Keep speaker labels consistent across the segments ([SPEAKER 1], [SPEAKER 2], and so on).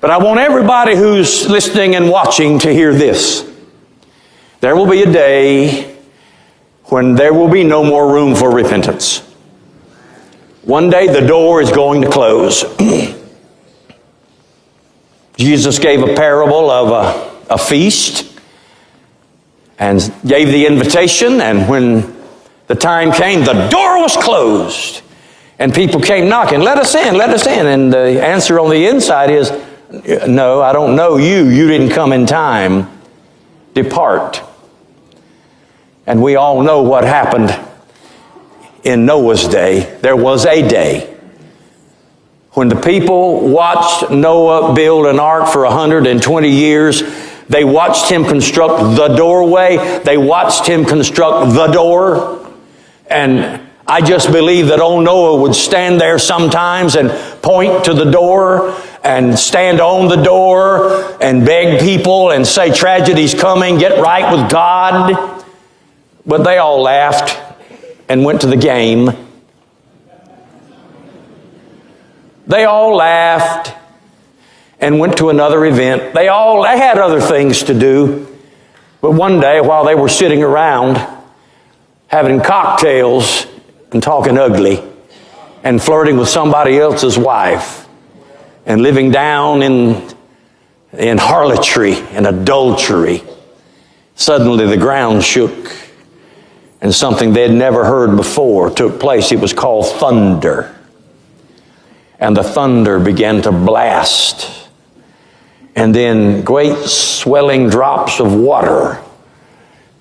[SPEAKER 1] But I want everybody who's listening and watching to hear this. There will be a day when there will be no more room for repentance. One day the door is going to close. Jesus gave a parable of a feast and gave the invitation, and when the time came, the door was closed. And people came knocking, let us in, let us in. And the answer on the inside is, no, I don't know you. You didn't come in time. Depart. And we all know what happened in Noah's day. There was a day when the people watched Noah build an ark for 120 years. They watched him construct the doorway. They watched him construct the door. And I just believe that old Noah would stand there sometimes and point to the door and stand on the door and beg people and say, tragedy's coming, get right with God. But they all laughed and went to the game. They all laughed and went to another event. They had other things to do. But one day, while they were sitting around having cocktails and talking ugly and flirting with somebody else's wife and living down in harlotry and adultery, suddenly the ground shook and something they'd never heard before took place. It was called thunder. And the thunder began to blast. And then great swelling drops of water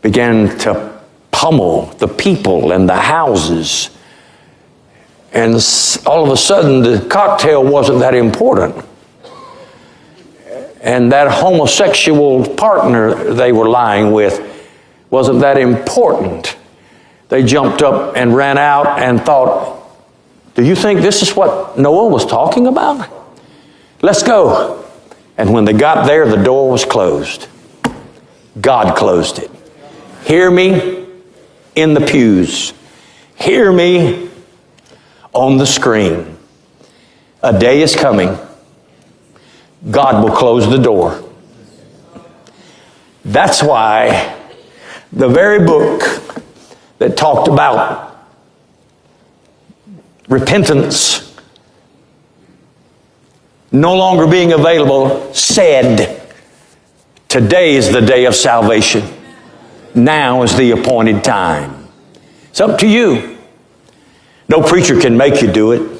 [SPEAKER 1] began to pummel the people and the houses. And all of a sudden, the cocktail wasn't that important. And that homosexual partner they were lying with wasn't that important. They jumped up and ran out and thought, do you think this is what Noah was talking about? Let's go. And when they got there, the door was closed. God closed it. Hear me in the pews. Hear me on the screen. A day is coming. God will close the door. That's why the very book that talked about repentance no longer being available said, today is the day of salvation. Now is the appointed time. It's up to you. No preacher can make you do it.